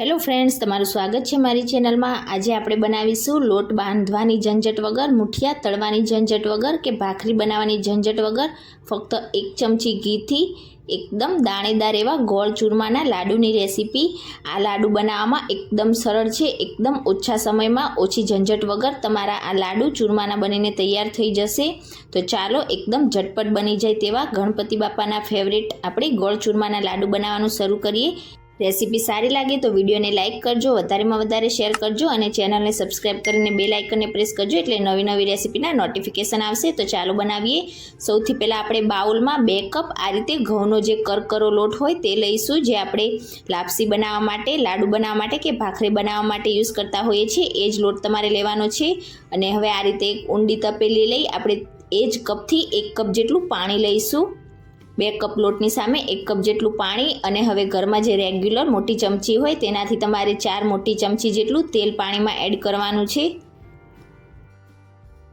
Hello friends, તમારું સ્વાગત છે મારી ચેનલમાં। આજે આપણે બનાવીશું લોટ બાંધવાની ઝંઝટ વગર, મુઠિયા તળવાની ઝંઝટ વગર કે ભાખરી બનાવવાની ઝંઝટ વગર ફક્ત 1 ચમચી ઘીથી એકદમ દાણેદાર એવા ગોળ ચૂરમાના લાડુની રેસીપી। આ લાડુ બનાવવામાં એકદમ સરળ છે, એકદમ ઓછા સમયમાં ઓછી ઝંઝટ વગર તમારા આ લાડુ ચૂરમાના બનીને તૈયાર થઈ જશે। તો ચાલો એકદમ ઝટપટ બની જાય તેવા ગણપતિ બાપાના ફેવરેટ આપણે ગોળ ચૂરમાના લાડુ બનાવવાનું શરૂ કરીએ। રેસીપી સારી લાગે તો વિડીયોને લાઇક કરજો, વધારેમાં વધારે શેર કરજો અને ચેનલને સબસ્ક્રાઇબ કરીને બેલ આઇકનને પ્રેસ કરજો એટલે નવી નવી રેસીપીના નોટિફિકેશન આવશે। તો ચાલો બનાવીએ। સૌથી પહેલાં આપણે બાઉલમાં 2 કપ આ રીતે ઘઉંનો જે કરકરો લોટ હોય તે લઈશું, જે આપણે લાપસી બનાવવા માટે, લાડુ બનાવવા માટે કે ભાખરી બનાવવા માટે યુઝ કરતા હોઈએ છીએ એ જ લોટ તમારે લેવાનો છે। અને હવે આ રીતે એક ઊંડી તપેલી લઈ આપણે એ જ કપથી 1 કપ જેટલું પાણી લઈશું। 2 કપ લોટની સામે 1 કપ જેટલું પાણી। અને હવે ઘરમાં જે રેગ્યુલર મોટી ચમચી હોય તેનાથી તમારે 4 મોટી ચમચી જેટલું તેલ પાણીમાં એડ કરવાનું છે।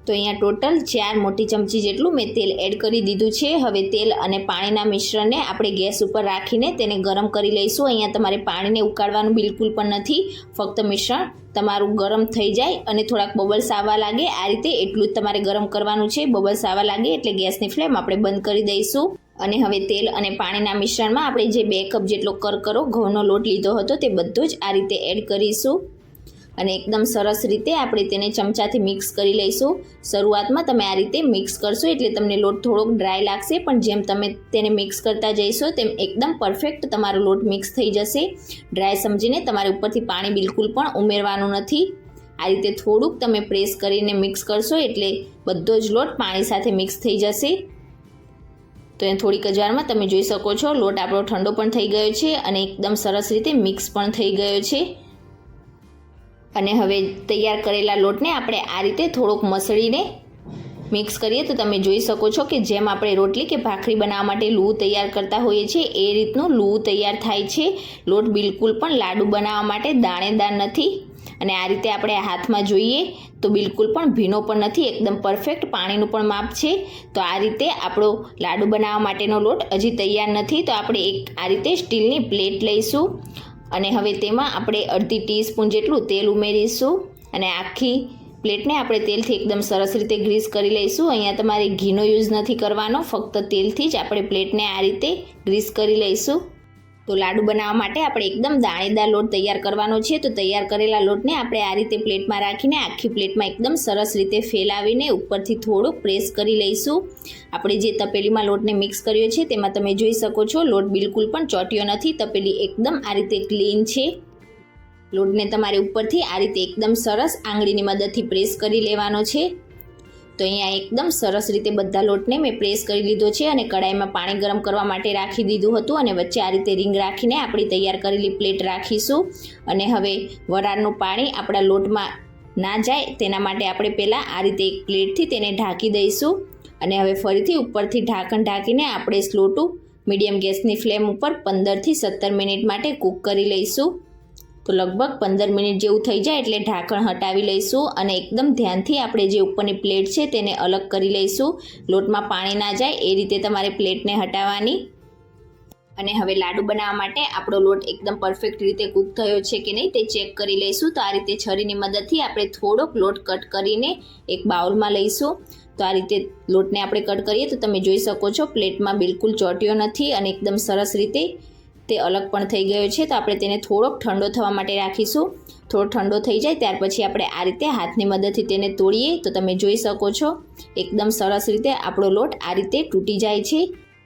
તો અહીંયા ટોટલ 4 મોટી ચમચી જેટલું મેં તેલ એડ કરી દીધું છે। હવે તેલ અને પાણીના મિશ્રણને આપણે ગેસ ઉપર રાખીને તેને ગરમ કરી લઈશું। અહીંયા તમારે પાણીને ઉકાળવાનું બિલકુલ પણ નથી, ફક્ત મિશ્રણ તમારું ગરમ થઈ જાય અને થોડાક બબલ્સ આવવા લાગે આ રીતે એટલું જ તમારે ગરમ કરવાનું છે। બબલ્સ આવવા લાગે એટલે ગેસની ફ્લેમ આપણે બંધ કરી દઈશું। અને હવે તેલ અને પાણીના મિશ્રણમાં આપણે જે 2 કપ જેટલો કરકરો ઘઉંનો લોટ લીધો હતો તે બધો જ આ રીતે એડ કરીશું અને એકદમ સરસ રીતે આપણે તેને ચમચાથી મિક્સ કરી લઈશું। શરૂઆતમાં તમે આ રીતે મિક્સ કરશો એટલે તમને લોટ થોડોક ડ્રાય લાગશે, પણ જેમ તમે તેને મિક્સ કરતા જઈશો તેમ એકદમ પરફેક્ટ તમારો લોટ મિક્સ થઈ જશે। ડ્રાય સમજીને તમારે ઉપરથી પાણી બિલકુલ પણ ઉમેરવાનું નથી। આ રીતે થોડુંક તમે પ્રેસ કરીને મિક્સ કરશો એટલે બધો જ લોટ પાણી સાથે મિક્સ થઈ જશે। તો એ થોડીક જ વારમાં તમે જોઈ શકો છો લોટ આપણો ઠંડો પણ થઈ ગયો છે અને એકદમ સરસ રીતે મિક્સ પણ થઈ ગયો છે। અને હવે તૈયાર કરેલા લોટને આપણે આ રીતે થોડોક મસળીને મિક્સ કરીએ તો તમે જોઈ શકો છો કે જેમ આપણે રોટલી કે ભાખરી બનાવવા માટે લૂ તૈયાર કરતા હોઈએ છીએ એ રીતનું લૂ તૈયાર થાય છે। લોટ બિલકુલ પણ લાડુ બનાવવા માટે દાણેદાર નથી અને આ રીતે આપણે હાથમાં જોઈએ તો બિલકુલ પણ ભીનો પણ નથી, એકદમ પરફેક્ટ પાણીનું પણ માપ છે। તો આ રીતે આપણો લાડુ બનાવવા માટેનો લોટ હજી તૈયાર નથી, તો આપણે એક આ રીતે સ્ટીલની પ્લેટ લઈશું અને હવે તેમાં આપણે અડધી ટીસ્પૂન જેટલું તેલ ઉમેરીશું અને આખી પ્લેટને આપણે તેલથી એકદમ સરસ રીતે ગ્રીસ કરી લઈશું। અહીંયા તમારે ઘીનો યુઝ નથી કરવાનો, ફક્ત તેલથી જ આપણે પ્લેટને આ રીતે ગ્રીસ કરી લઈશું। તો લાડુ બનાવવા માટે આપણે એકદમ દાણેદાર લોટ તૈયાર કરવાનો છે। તો તૈયાર કરેલા લોટને આપણે આ રીતે પ્લેટમાં રાખીને આખી પ્લેટમાં એકદમ સરસ રીતે ફેલાવીને ઉપરથી થોડુંક પ્રેસ કરી લઈશું। આપણે જે તપેલીમાં લોટને મિક્સ કર્યો છે તેમાં તમે જોઈ શકો છો લોટ બિલકુલ પણ ચોંટ્યો નથી, તપેલી એકદમ આ રીતે ક્લીન છે। લોટને તમારે ઉપરથી આ રીતે એકદમ સરસ આંગળીની મદદથી પ્રેસ કરી લેવાનો છે। તો અહીંયા એકદમ સરસ રીતે બધા લોટને મેં પ્રેસ કરી લીધો છે અને કડાઈમાં પાણી ગરમ કરવા માટે રાખી દીધું હતું અને વચ્ચે આ રીતે રીંગ રાખીને આપણી તૈયાર કરેલી પ્લેટ રાખીશું। અને હવે વરાળનું પાણી આપણા લોટમાં ના જાય તેના માટે આપણે પહેલાં આ રીતે એક પ્લેટથી તેને ઢાંકી દઈશું અને હવે ફરીથી ઉપરથી ઢાંકણ ઢાંકીને આપણે સ્લો ટુ મીડિયમ ગેસની ફ્લેમ ઉપર 15 થી 17 મિનિટ માટે કૂક કરી લઈશું। તો લગભગ 15 મિનિટ જેવું થઈ જાય એટલે ઢાંકણ હટાવી લઈશું અને એકદમ ધ્યાનથી આપણે જે ઉપરની પ્લેટ છે તેને અલગ કરી લઈશું। લોટમાં પાણી ના જાય એ રીતે તમારે પ્લેટને હટાવવાની। અને હવે લાડુ બનાવવા માટે આપણો લોટ એકદમ પરફેક્ટ રીતે કૂક થયો છે કે નહીં તે ચેક કરી લઈશું। તો આ રીતે છરીની મદદથી આપણે થોડોક લોટ કટ કરીને એક બાઉલમાં લઈશું। તો આ રીતે લોટને આપણે કટ કરીએ તો તમે જોઈ શકો છો પ્લેટમાં બિલકુલ ચોંટ્યો નથી અને એકદમ સરસ રીતે તે અલગ પણ થઈ ગયો છે। તો આપણે તેને થોડોક ઠંડો થવા માટે રાખીશું। થોડો ઠંડો થઈ જાય ત્યાર પછી આપણે આ રીતે હાથની મદદથી તેને તોડીએ તો તમે જોઈ શકો છો એકદમ સરસ રીતે આપણો લોટ આ રીતે તૂટી જાય છે।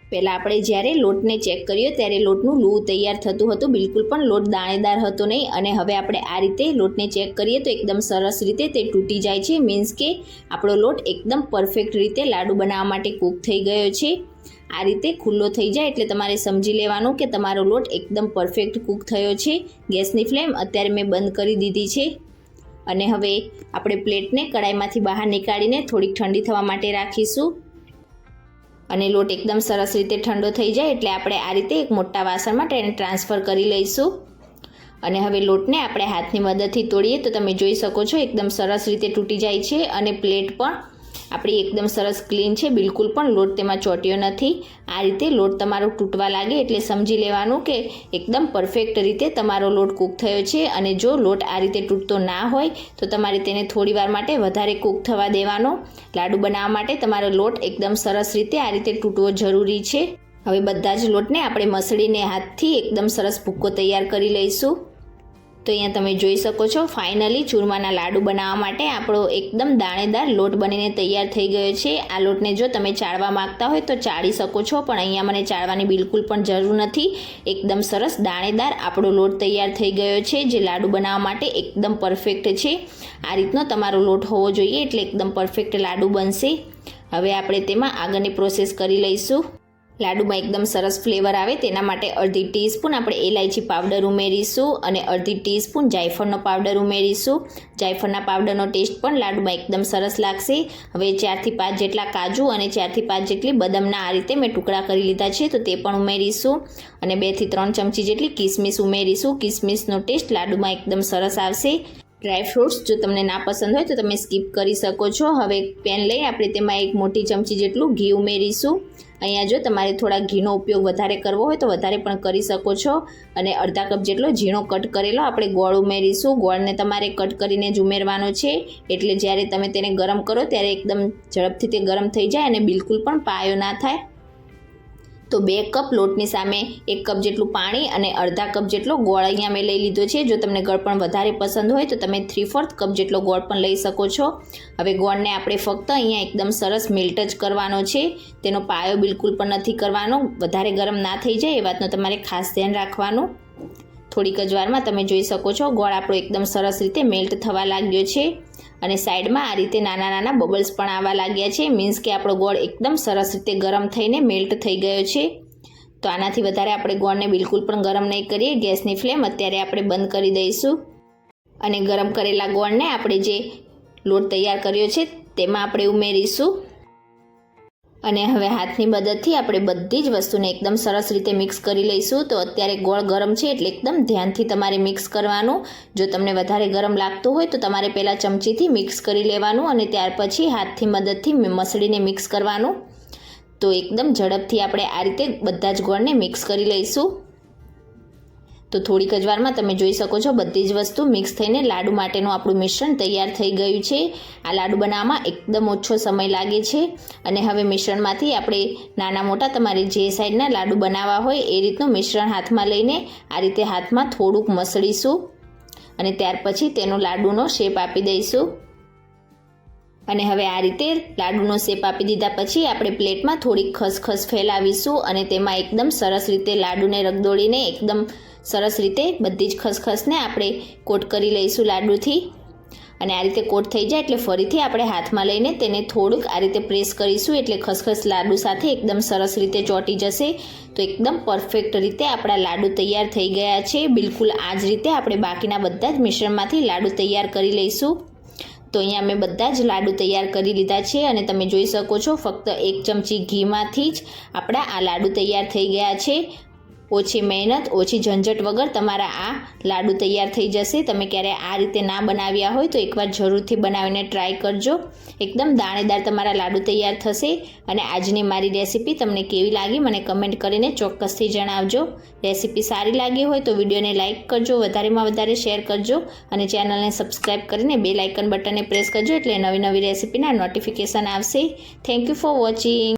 પહેલાં આપણે જ્યારે લોટને ચેક કર્યો ત્યારે લોટનું લૂ તૈયાર થતું હતું, બિલકુલ પણ લોટ દાણેદાર હતો નહીં અને હવે આપણે આ રીતે લોટને ચેક કરીએ તો એકદમ સરસ રીતે તે તૂટી જાય છે। મીન્સ કે આપણો લોટ એકદમ પરફેક્ટ રીતે લાડુ બનાવવા માટે કૂક થઈ ગયો છે। આ રીતે ખુલ્લો થઈ જાય એટલે તમારે સમજી લેવાનું કે તમારો લોટ એકદમ પરફેક્ટ કૂક થયો છે। ગેસની ફ્લેમ અત્યારે મેં બંધ કરી દીધી છે અને હવે આપણે પ્લેટને કડાઈમાંથી બહાર નીકાળીને થોડીક ઠંડી થવા માટે રાખીશું અને લોટ એકદમ સરસ રીતે ઠંડો થઈ જાય એટલે આપણે આ રીતે એક મોટા વાસણમાં તેને ટ્રાન્સફર કરી લઈશું અને હવે લોટને આપણે હાથની મદદથી તોડીએ તો તમે જોઈ શકો છો એકદમ સરસ રીતે તૂટી જાય છે અને પ્લેટ પણ આપણી એકદમ સરસ ક્લીન છે, બિલકુલ પણ લોટ તેમાં ચોંટ્યો નથી. આ રીતે લોટ તમારો તૂટવા લાગે એટલે સમજી લેવાનું કે એકદમ પરફેક્ટ રીતે તમારો લોટ કૂક થયો છે. અને જો લોટ આ રીતે તૂટતો ના હોય તો તમારે તેને થોડીવાર માટે વધારે કૂક થવા દેવાનો. લાડુ બનાવવા માટે તમારો લોટ એકદમ સરસ રીતે આ રીતે તૂટવો જરૂરી છે. હવે બધા જ લોટને આપણે મસળીને હાથથી એકદમ સરસ ભૂક્કો તૈયાર કરી લઈશું. તો અહીંયા તમે જોઈ શકો છો ફાઇનલી ચૂરમાના લાડુ બનાવવા માટે આપણો એકદમ દાણેદાર લોટ બનીને તૈયાર થઈ ગયો છે. આ લોટને જો તમે ચાળવા માંગતા હોય તો ચાળી શકો છો, પણ અહીંયા મને ચાળવાની બિલકુલ પણ જરૂર નથી. એકદમ સરસ દાણેદાર આપણો લોટ તૈયાર થઈ ગયો છે, જે લાડુ બનાવવા માટે એકદમ પરફેક્ટ છે. આ રીતનો તમારો લોટ હોવો જોઈએ એટલે એકદમ પરફેક્ટ લાડુ બનશે. હવે આપણે તેમાં આગળની પ્રોસેસ કરી લઈશું. લાડુમાં એકદમ સરસ ફ્લેવર આવે તેના માટે અડધી ટીસ્પૂન આપણે એલાયચી પાવડર ઉમેરીશું અને અડધી ટીસ્પૂન જાયફળનો પાવડર ઉમેરીશું. જાયફળના પાવડરનો ટેસ્ટ પણ લાડુમાં એકદમ સરસ લાગશે. હવે 4 થી 5 જેટલા કાજુ અને 4 થી 5 જેટલી બદામના આ રીતે મેં ટુકડા કરી લીધા છે, તો તે પણ ઉમેરીશું. અને 2 થી 3 ચમચી જેટલી કિસમિસ ઉમેરીશું. કિસમિસનો ટેસ્ટ લાડુમાં એકદમ સરસ આવશે. ડ્રાયફ્રૂટ્સ જો તમને ના પસંદ હોય તો તમે સ્કીપ કરી શકો છો. હવે પેન લઈ આપણે તેમાં 1 મોટી ચમચી જેટલું ઘી ઉમેરીશું. અહીંયા જો તમારે થોડા ઘીનો ઉપયોગ વધારે કરવો હોય તો વધારે પણ કરી શકો છો. અને અડધા કપ જેટલો ઝીણો કટ કરેલો આપણે ગોળ ઉમેરીશું. ગોળને તમારે કટ કરીને જ ઉમેરવાનો છે, એટલે જ્યારે તમે તેને ગરમ કરો ત્યારે એકદમ ઝડપથી તે ગરમ થઈ જાય અને બિલકુલ પણ પાયો ના થાય. તો 2 કપ લોટની સામે 1 કપ જેટલું પાણી અને અડધા કપ જેટલો ગોળ અહીંયા મેં લઈ લીધો છે. જો તમને ગળ પણ વધારે પસંદ હોય તો તમે 3/4 કપ જેટલો ગોળ પણ લઈ શકો છો. હવે ગોળને આપણે ફક્ત અહીંયા એકદમ સરસ મેલ્ટ જ કરવાનો છે, તેનો પાયો બિલકુલ પણ નથી કરવાનો. વધારે ગરમ ના થઈ જાય એ વાતનું તમારે ખાસ ધ્યાન રાખવાનું. થોડીક જ વારમાં તમે જોઈ શકો છો ગોળ આપણો એકદમ સરસ રીતે મેલ્ટ થવા લાગ્યો છે અને સાઈડમાં આ રીતે નાના નાના બબલ્સ પણ આવવા લાગ્યા છે. મીન્સ કે આપણો ગોળ એકદમ સરસ રીતે ગરમ થઈને મેલ્ટ થઈ ગયો છે. તો આનાથી વધારે આપણે ગોળને બિલકુલ પણ ગરમ નહીં કરીએ. ગેસની ફ્લેમ અત્યારે આપણે બંધ કરી દઈશું અને ગરમ કરેલા ગોળને આપણે જે લોટ તૈયાર કર્યો છે તેમાં આપણે ઉમેરીશું. અને હવે હાથની મદદથી આપણે બધી જ વસ્તુને એકદમ સરસ રીતે મિક્સ કરી લઈશું. તો અત્યારે ગોળ ગરમ છે એટલે એકદમ ધ્યાનથી તમારે મિક્સ કરવાનું. જો તમને વધારે ગરમ લાગતું હોય તો તમારે પહેલાં ચમચીથી મિક્સ કરી લેવાનું અને ત્યાર પછી હાથની મદદથી મસળીને મિક્સ કરવાનું. તો એકદમ ઝડપથી આપણે આ રીતે બધા જ ગોળને મિક્સ કરી લઈશું. તો થોડીક જ વારમાં તમે જોઈ શકો છો બધી જ વસ્તુ મિક્સ થઈને લાડુ માટેનું આપણું મિશ્રણ તૈયાર થઈ ગયું છે. આ લાડુ બનાવવામાં એકદમ ઓછો સમય લાગે છે. અને હવે મિશ્રણમાંથી આપણે નાના મોટા તમારે જે સાઈઝના લાડુ બનાવવા હોય એ રીતનું મિશ્રણ હાથમાં લઈને આ રીતે હાથમાં થોડુંક મસળીશું અને ત્યાર પછી તેનો લાડુનો શેપ આપી દઈશું. અને હવે આ રીતે લાડુનો શેપ આપી દીધા પછી આપણે પ્લેટમાં થોડીક ખસખસ ફેલાવીશું અને તેમાં એકદમ સરસ રીતે લાડુને રગદોળીને એકદમ સરસ રીતે બધી જ ખસખસને આપણે કોટ કરી લઈશું લાડુથી. અને આ રીતે કોટ થઈ જાય એટલે ફરીથી આપણે હાથમાં લઈને તેને થોડુંક આ રીતે પ્રેસ કરીશું એટલે ખસખસ લાડુ સાથે એકદમ સરસ રીતે ચોંટી જશે. તો એકદમ પરફેક્ટ રીતે આપણા લાડુ તૈયાર થઈ ગયા છે. બિલકુલ આ જ રીતે આપણે બાકીના બધા જ મિશ્રણમાંથી લાડુ તૈયાર કરી લઈશું. તો અહીંયા મેં બધા જ લાડુ તૈયાર કરી લીધા છે અને તમે જોઈ શકો છો ફક્ત 1 ચમચી ઘીમાંથી જ આપણા આ લાડુ તૈયાર થઈ ગયા છે. ઓછી મહેનત ઓછી ઝંઝટ વગર તમારા આ લાડુ તૈયાર થઈ જશે. તમે ક્યારે આ રીતે ના બનાવ્યા હોય તો એકવાર જરૂરથી બનાવીને ટ્રાય કરજો. એકદમ દાણેદાર તમારા લાડુ તૈયાર થશે. અને આજની મારી રેસીપી તમને કેવી લાગી મને કમેન્ટ કરીને ચોક્કસથી જણાવજો. રેસીપી સારી લાગી હોય તો વિડીયોને લાઇક કરજો, વધારેમાં વધારે શેર કરજો અને ચેનલને સબસ્ક્રાઈબ કરીને બેલ આઇકન બટનને પ્રેસ કરજો એટલે નવી નવી રેસીપીના નોટિફિકેશન આવશે. Thank you for watching.